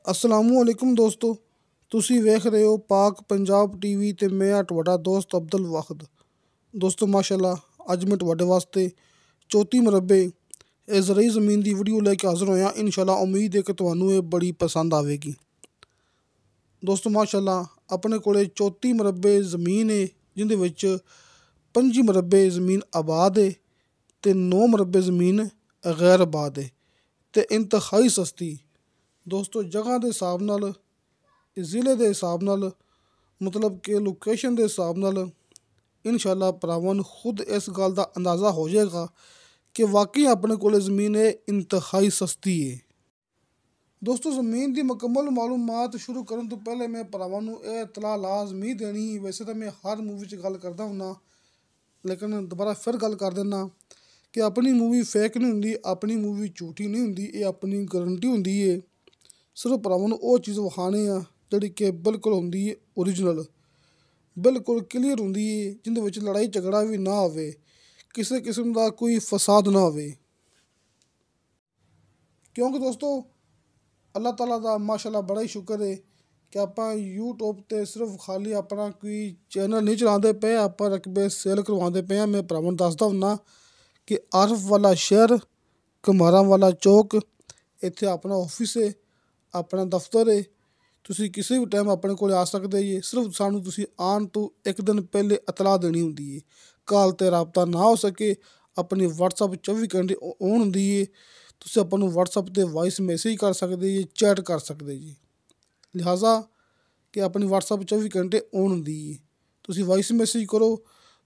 असलामुअलैकुम दोस्तों। ਤੁਸੀਂ ਵੇਖ ਰਹੇ ਹੋ ਪਾਕ ਪੰਜਾਬ ਟੀਵੀ ਤੇ ਮੈਂ ਆ ਤੁਹਾਡਾ ਦੋਸਤ ਅਬਦੁਲ ਵਾਹਿਦ। ਦੋਸਤੋ ਮਾਸ਼ਾਅੱਲਾ ਅੱਜ ਮੈਂ ਤੁਹਾਡੇ ਵਾਸਤੇ 34 ਮਰਬੇ ਇਹ ਜ਼ਰਈ ਜ਼ਮੀਨ ਦੀ ਵੀਡੀਓ ਲੈ ਕੇ ਹਾਜ਼ਰ ਹੋਇਆ। ਇਨਸ਼ਾਅੱਲਾ ਉਮੀਦ ਹੈ ਕਿ ਤੁਹਾਨੂੰ ਇਹ ਬੜੀ ਪਸੰਦ ਆਵੇਗੀ। ਦੋਸਤੋ ਮਾਸ਼ਾਅੱਲਾ ਆਪਣੇ ਕੋਲੇ 34 ਮਰਬੇ ਜ਼ਮੀਨ ਹੈ, ਜਿਹਦੇ ਵਿੱਚ 25 ਮਰਬੇ ਜ਼ਮੀਨ ਆਬਾਦ ਹੈ ਤੇ 9 ਮਰਬੇ ਜ਼ਮੀਨ ਗੈਰ ਆਬਾਦ ਹੈ ਤੇ ਇੰਤਹਾਈ ਸਸਤੀ। ਦੋਸਤੋ ਜਗ੍ਹਾ ਦੇ ਹਿਸਾਬ ਨਾਲ, ਜ਼ਿਲ੍ਹੇ ਦੇ ਹਿਸਾਬ ਨਾਲ, ਮਤਲਬ ਕਿ ਲੋਕੇਸ਼ਨ ਦੇ ਹਿਸਾਬ ਨਾਲ ਇਨਸ਼ਾਅੱਲਾ ਭਰਾਵਾਂ ਨੂੰ ਖੁਦ ਇਸ ਗੱਲ ਦਾ ਅੰਦਾਜ਼ਾ ਹੋ ਜਾਏਗਾ ਕਿ ਵਾਕਈ ਆਪਣੇ ਕੋਲ ਜ਼ਮੀਨ ਹੈ ਇੰਤਹਾਈ ਸਸਤੀ ਹੈ। ਦੋਸਤੋ ਜ਼ਮੀਨ ਦੀ ਮੁਕੰਮਲ ਮਾਲੂਮਾਤ ਸ਼ੁਰੂ ਕਰਨ ਤੋਂ ਪਹਿਲੇ ਮੈਂ ਭਰਾਵਾਂ ਨੂੰ ਇਹ ਇਤਲਾਹ ਲਾਜ਼ਮੀ ਦੇਣੀ, ਵੈਸੇ ਤਾਂ ਮੈਂ ਹਰ ਮੂਵੀ 'ਚ ਗੱਲ ਕਰਦਾ ਹੁੰਦਾ ਲੇਕਿਨ ਦੁਬਾਰਾ ਫਿਰ ਗੱਲ ਕਰ ਦਿੰਦਾ ਕਿ ਆਪਣੀ ਮੂਵੀ ਫੇਕ ਨਹੀਂ ਹੁੰਦੀ, ਆਪਣੀ ਮੂਵੀ ਝੂਠੀ ਨਹੀਂ ਹੁੰਦੀ, ਇਹ ਆਪਣੀ ਗਰੰਟੀ ਹੁੰਦੀ ਹੈ। ਸਿਰਫ ਭਰਾਵਾਂ ਨੂੰ ਉਹ ਚੀਜ਼ ਵਿਖਾਉਣੀ ਆ ਜਿਹੜੀ ਕਿ ਬਿਲਕੁਲ ਹੁੰਦੀ ਹੈ ਓਰੀਜਨਲ, ਬਿਲਕੁਲ ਕਲੀਅਰ ਹੁੰਦੀ ਹੈ, ਜਿਹਦੇ ਵਿੱਚ ਲੜਾਈ ਝਗੜਾ ਵੀ ਨਾ ਹੋਵੇ, ਕਿਸੇ ਕਿਸਮ ਦਾ ਕੋਈ ਫਸਾਦ ਨਾ ਹੋਵੇ। ਕਿਉਂਕਿ ਦੋਸਤੋ ਅੱਲਾਹ ਤਾਲਾ ਦਾ ਮਾਸ਼ਾਅੱਲਾ ਬੜਾ ਹੀ ਸ਼ੁਕਰ ਹੈ ਕਿ ਆਪਾਂ YouTube 'ਤੇ ਸਿਰਫ ਖਾਲੀ ਆਪਣਾ ਕੋਈ ਚੈਨਲ ਨਹੀਂ ਚਲਾਉਂਦੇ ਪਏ, ਆਪਾਂ ਰਕਬੇ ਸੇਲ ਕਰਵਾਉਂਦੇ ਪਏ ਹਾਂ। ਮੈਂ ਭਰਾਵਾਂ ਨੂੰ ਦੱਸਦਾ ਹੁੰਦਾ ਕਿ ਆਰਫ ਵਾਲਾ ਸ਼ਹਿਰ, ਘਮਾਰਾਂ ਵਾਲਾ ਚੌਕ, ਇੱਥੇ ਆਪਣਾ ਆਫਿਸ ਹੈ, ਆਪਣਾ ਦਫ਼ਤਰ ਹੈ। ਤੁਸੀਂ ਕਿਸੇ ਵੀ ਟਾਈਮ ਆਪਣੇ ਕੋਲ ਆ ਸਕਦੇ ਜੀ। ਸਿਰਫ ਸਾਨੂੰ ਤੁਸੀਂ ਆਉਣ ਤੋਂ ਇੱਕ ਦਿਨ ਪਹਿਲੇ ਇਤਲਾਹ ਦੇਣੀ ਹੁੰਦੀ ਹੈ। ਕਾਲ 'ਤੇ ਰਾਬਤਾ ਨਾ ਹੋ ਸਕੇ, ਆਪਣੀ WhatsApp 24 ਘੰਟੇ ਔਨ ਹੁੰਦੀ ਹੈ। ਤੁਸੀਂ ਆਪਾਂ ਨੂੰ WhatsApp 'ਤੇ ਵਾਇਸ ਮੈਸੇਜ ਕਰ ਸਕਦੇ ਜੀ, ਚੈਟ ਕਰ ਸਕਦੇ ਜੀ। ਲਿਹਾਜ਼ਾ ਕਿ ਆਪਣੀ WhatsApp 24 ਘੰਟੇ ਔਨ ਹੁੰਦੀ ਹੈ। ਤੁਸੀਂ ਵਾਇਸ ਮੈਸੇਜ ਕਰੋ,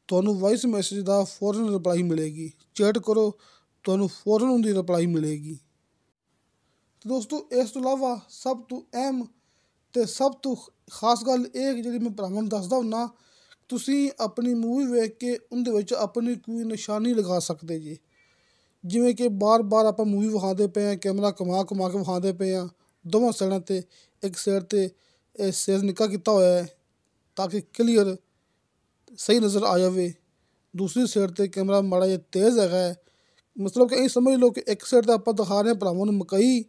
ਤੁਹਾਨੂੰ ਵਾਇਸ ਮੈਸੇਜ ਦਾ ਫੌਰਨ ਰਿਪਲਾਈ ਮਿਲੇਗੀ। ਚੈਟ ਕਰੋ, ਤੁਹਾਨੂੰ ਫੌਰਨ ਉਹਦੀ ਰਿਪਲਾਈ ਮਿਲੇਗੀ। ਦੋਸਤੋ ਇਸ ਤੋਂ ਇਲਾਵਾ ਸਭ ਤੋਂ ਅਹਿਮ ਅਤੇ ਸਭ ਤੋਂ ਖਾਸ ਗੱਲ ਇਹ ਕਿ ਜਿਹੜੀ ਮੈਂ ਭਰਾਵਾਂ ਨੂੰ ਦੱਸਦਾ ਹੁੰਦਾ, ਤੁਸੀਂ ਆਪਣੀ ਮੂਵੀ ਵੇਖ ਕੇ ਉਹਦੇ ਵਿੱਚ ਆਪਣੀ ਕੋਈ ਨਿਸ਼ਾਨੀ ਲਗਾ ਸਕਦੇ ਜੀ। ਜਿਵੇਂ ਕਿ ਬਾਰ ਆਪਾਂ ਮੂਵੀ ਵਿਖਾਉਂਦੇ ਪਏ ਹਾਂ, ਕੈਮਰਾ ਘੁਮਾ ਕੇ ਵਿਖਾਉਂਦੇ ਪਏ ਹਾਂ, ਦੋਵਾਂ ਸਾਈਡਾਂ 'ਤੇ ਇੱਕ ਸਾਈਡ 'ਤੇ ਇਹ ਸਿਰ ਨਿੱਕਾ ਕੀਤਾ ਹੋਇਆ ਹੈ ਤਾਂ ਕਿ ਕਲੀਅਰ ਸਹੀ ਨਜ਼ਰ ਆ ਜਾਵੇ। ਦੂਸਰੀ ਸਾਈਡ 'ਤੇ ਕੈਮਰਾ ਮਾੜਾ ਜਿਹਾ ਤੇਜ਼ ਹੈਗਾ ਹੈ, ਮਤਲਬ ਕਿ ਇਹ ਸਮਝ ਲਓ ਕਿ ਇੱਕ ਸਾਈਡ 'ਤੇ ਆਪਾਂ ਦਿਖਾ ਰਹੇ ਹਾਂ ਭਰਾਵਾਂ ਨੂੰ ਮਕਈ,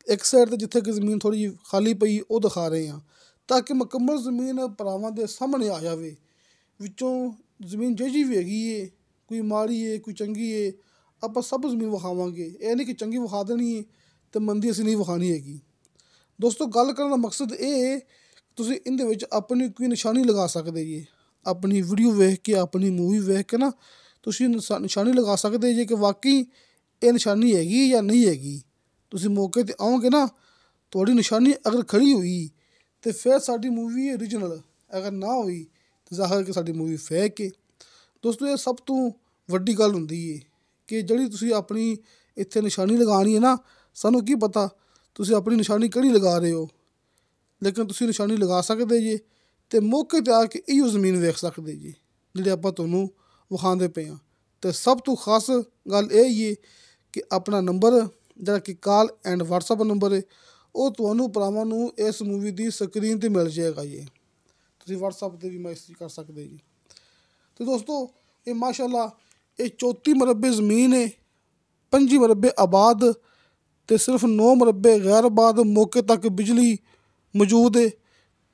ਇੱਕ ਸਾਈਡ 'ਤੇ ਜਿੱਥੇ ਕਿ ਜ਼ਮੀਨ ਥੋੜ੍ਹੀ ਜਿਹੀ ਖਾਲੀ ਪਈ ਉਹ ਦਿਖਾ ਰਹੇ ਹਾਂ ਤਾਂ ਕਿ ਮੁਕੰਮਲ ਜ਼ਮੀਨ ਭਰਾਵਾਂ ਦੇ ਸਾਹਮਣੇ ਆ ਜਾਵੇ। ਵਿੱਚੋਂ ਜ਼ਮੀਨ ਜਿਹੀ ਵੀ ਹੈਗੀ ਹੈ, ਕੋਈ ਮਾੜੀ ਹੈ, ਕੋਈ ਚੰਗੀ ਹੈ, ਆਪਾਂ ਸਭ ਜ਼ਮੀਨ ਵਿਖਾਵਾਂਗੇ। ਇਹ ਨਹੀਂ ਕਿ ਚੰਗੀ ਵਿਖਾ ਦੇਣੀ ਹੈ ਅਤੇ ਮੰਦੀ ਅਸੀਂ ਨਹੀਂ ਵਿਖਾਉਣੀ ਹੈਗੀ। ਦੋਸਤੋ ਗੱਲ ਕਰਨ ਦਾ ਮਕਸਦ ਇਹ ਹੈ ਤੁਸੀਂ ਇਹਦੇ ਵਿੱਚ ਆਪਣੀ ਕੋਈ ਨਿਸ਼ਾਨੀ ਲਗਾ ਸਕਦੇ ਜੀ। ਆਪਣੀ ਵੀਡੀਓ ਵੇਖ ਕੇ, ਆਪਣੀ ਮੂਵੀ ਵੇਖ ਕੇ ਨਾ ਤੁਸੀਂ ਨਿਸ਼ਾਨੀ ਲਗਾ ਸਕਦੇ ਜੀ ਕਿ ਵਾਕਈ ਇਹ ਨਿਸ਼ਾਨੀ ਹੈਗੀ ਜਾਂ ਨਹੀਂ ਹੈਗੀ। ਤੁਸੀਂ ਮੌਕੇ 'ਤੇ ਆਓਗੇ ਨਾ, ਤੁਹਾਡੀ ਨਿਸ਼ਾਨੀ ਅਗਰ ਖੜੀ ਹੋਈ ਤਾਂ ਫਿਰ ਸਾਡੀ ਮੂਵੀ ਓਰੀਜਨਲ, ਅਗਰ ਨਾ ਹੋਈ ਤਾਂ ਜ਼ਾਹਰ ਕਿ ਸਾਡੀ ਮੂਵੀ ਫੇਕ ਹੈ। ਦੋਸਤੋ ਇਹ ਸਭ ਤੋਂ ਵੱਡੀ ਗੱਲ ਹੁੰਦੀ ਹੈ ਕਿ ਜਿਹੜੀ ਤੁਸੀਂ ਆਪਣੀ ਇੱਥੇ ਨਿਸ਼ਾਨੀ ਲਗਾਉਣੀ ਹੈ ਨਾ, ਸਾਨੂੰ ਕੀ ਪਤਾ ਤੁਸੀਂ ਆਪਣੀ ਨਿਸ਼ਾਨੀ ਕਿਹੜੀ ਲਗਾ ਰਹੇ ਹੋ, ਲੇਕਿਨ ਤੁਸੀਂ ਨਿਸ਼ਾਨੀ ਲਗਾ ਸਕਦੇ ਜੀ ਅਤੇ ਮੌਕੇ 'ਤੇ ਆ ਕੇ ਇਹੋ ਜ਼ਮੀਨ ਵੇਖ ਸਕਦੇ ਜੀ ਜਿਹੜੀ ਆਪਾਂ ਤੁਹਾਨੂੰ ਵਿਖਾਉਂਦੇ ਪਏ ਹਾਂ। ਅਤੇ ਸਭ ਤੋਂ ਖਾਸ ਗੱਲ ਇਹ ਹੀ ਹੈ ਕਿ ਆਪਣਾ ਨੰਬਰ ਜਿਹੜਾ ਕਿ ਕਾਲ ਐਂਡ WhatsApp ਨੰਬਰ ਹੈ ਉਹ ਤੁਹਾਨੂੰ ਭਰਾਵਾਂ ਨੂੰ ਇਸ ਮੂਵੀ ਦੀ ਸਕਰੀਨ 'ਤੇ ਮਿਲ ਜਾਏਗਾ ਜੀ। ਤੁਸੀਂ WhatsApp 'ਤੇ ਵੀ ਮੈਸੇਜ ਕਰ ਸਕਦੇ ਜੀ। ਅਤੇ ਦੋਸਤੋ ਇਹ ਮਾਸ਼ਾਅੱਲਾ ਇਹ 34 ਮਰਬੇ ਜ਼ਮੀਨ ਹੈ, 25 ਮਰਬੇ ਆਬਾਦ ਅਤੇ ਸਿਰਫ 9 ਮਰਬੇ ਗੈਰ ਆਬਾਦ। ਮੌਕੇ ਤੱਕ ਬਿਜਲੀ ਮੌਜੂਦ ਹੈ।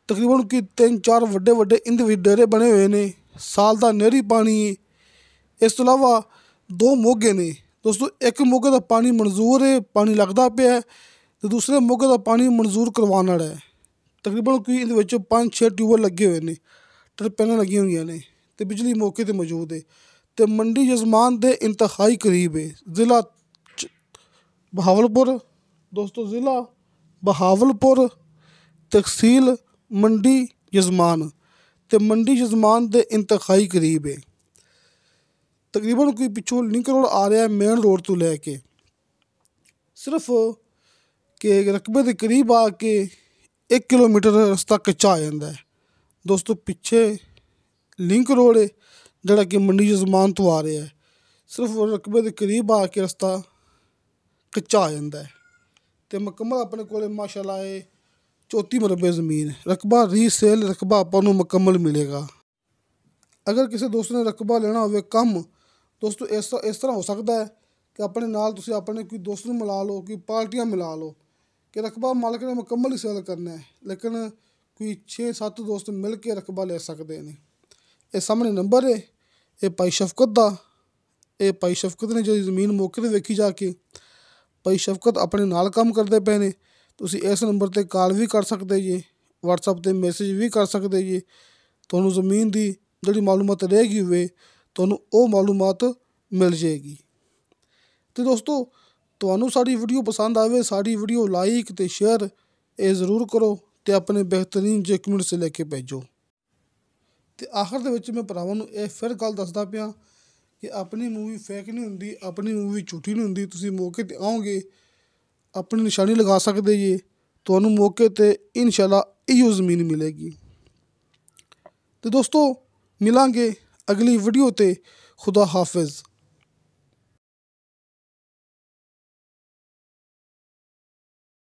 ਤਕਰੀਬਨ ਕਿ 3-4 ਵੱਡੇ ਇਹਦੇ ਵਿੱਚ ਡੇਰੇ ਬਣੇ ਹੋਏ ਨੇ। ਸਾਲ ਦਾ ਨਹਿਰੀ ਪਾਣੀ ਹੈ। ਇਸ ਤੋਂ ਇਲਾਵਾ 2 ਮੋਗੇ ਨੇ ਦੋਸਤੋ। ਇੱਕ ਮੋਗੇ ਦਾ ਪਾਣੀ ਮਨਜ਼ੂਰ ਹੈ, ਪਾਣੀ ਲੱਗਦਾ ਪਿਆ, ਅਤੇ ਦੂਸਰੇ ਮੋਗੇ ਦਾ ਪਾਣੀ ਮਨਜ਼ੂਰ ਕਰਵਾਉਣ ਵਾਲਾ ਹੈ। ਤਕਰੀਬਨ ਕਿ ਇਹਦੇ ਵਿੱਚ 5-6 ਟਿਊਬਵੈੱਲ ਲੱਗੇ ਹੋਏ ਨੇ, ਟਰਪੈਨਾਂ ਲੱਗੀਆਂ ਹੋਈਆਂ ਨੇ ਅਤੇ ਬਿਜਲੀ ਮੌਕੇ 'ਤੇ ਮੌਜੂਦ ਹੈ। ਅਤੇ ਮੰਡੀ ਯਜ਼ਮਾਨ ਦੇ ਇੰਤਹਾਈ ਕਰੀਬ ਹੈ। ਜ਼ਿਲ੍ਹਾ ਬਹਾਵਲਪੁਰ ਦੋਸਤੋ, ਜ਼ਿਲ੍ਹਾ ਬਹਾਵਲਪੁਰ, ਤਹਿਸੀਲ ਮੰਡੀ ਯਜ਼ਮਾਨ, ਅਤੇ ਮੰਡੀ ਯਜ਼ਮਾਨ ਦੇ ਇੰਤਹਾਈ ਕਰੀਬ ਹੈ। ਤਕਰੀਬਨ ਕੋਈ ਪਿੱਛੋਂ ਲਿੰਕ ਰੋਡ ਆ ਰਿਹਾ ਮੇਨ ਰੋਡ ਤੋਂ ਲੈ ਕੇ, ਸਿਰਫ ਕਿ ਰਕਬੇ ਦੇ ਕਰੀਬ ਆ ਕੇ 1 ਕਿਲੋਮੀਟਰ ਰਸਤਾ ਕੱਚਾ ਆ ਜਾਂਦਾ ਹੈ। ਦੋਸਤੋ ਪਿੱਛੇ ਲਿੰਕ ਰੋਡ ਹੈ ਜਿਹੜਾ ਕਿ ਮੰਡੀ ਯਜ਼ਮਾਨ ਤੋਂ ਆ ਰਿਹਾ ਹੈ, ਸਿਰਫ ਰਕਬੇ ਦੇ ਕਰੀਬ ਆ ਕੇ ਰਸਤਾ ਕੱਚਾ ਆ ਜਾਂਦਾ ਹੈ। ਅਤੇ ਮੁਕੰਮਲ ਆਪਣੇ ਕੋਲ ਮਾਸ਼ਾਅੱਲਾ ਇਹ 34 ਮਰਬੇ ਜ਼ਮੀਨ, ਰਕਬਾ ਰੀਸੇਲ ਰਕਬਾ ਆਪਾਂ ਨੂੰ ਮੁਕੰਮਲ ਮਿਲੇਗਾ। ਅਗਰ ਕਿਸੇ ਦੋਸਤ ਨੇ ਰਕਬਾ ਲੈਣਾ ਹੋਵੇ ਕੰਮ, ਦੋਸਤੋ ਇਸ ਤਰ੍ਹਾਂ ਹੋ ਸਕਦਾ ਹੈ ਕਿ ਆਪਣੇ ਨਾਲ ਤੁਸੀਂ ਆਪਣੇ ਕੋਈ ਦੋਸਤ ਨੂੰ ਮਿਲਾ ਲਓ, ਕੋਈ ਪਾਰਟੀਆਂ ਮਿਲਾ ਲਓ कि रकबा मालिक ने मुकम्मल ही सेल करना है, लेकिन कोई 6-7 दोस्त मिल के रकबा ले सकते हैं। ये सामने नंबर है, ये भाई शफकत का। ये भाई शफकत ने जो ज़मीन मौके ते वेखी जाके, भाई शफकत अपने नाल काम करते पे ने। तुसीं इस नंबर ते कॉल भी कर सकते जी, व्हाट्सएप ते मैसेज भी कर सकते जी। तुहानूं ज़मीन की जिहड़ी मालूमात रह गई होवे तुहानूं वो मालूमात मिल जाएगी। तो दोस्तों, तुहानूं साडी वीडियो पसंद आवे, साडी वीडियो लाइक ते शेयर ये ज़रूर करो ते अपने बेहतरीन जे कमेंट्स लेके भेजो। ते आखिर दे विच मैं भरावां नूं ये फिर गल दसदा पिया कि अपनी मूवी फेक नहीं हुंदी, अपनी मूवी झूठी नहीं हुंदी। तुसीं मौके ते आओगे, अपनी निशानी लगा सकते जी, तुहानूं मौके ते इंशाअल्लाह इहो ज़मीन मिलेगी। तो दोस्तों, मिलांगे अगली वीडियो ते। खुदा हाफिज़।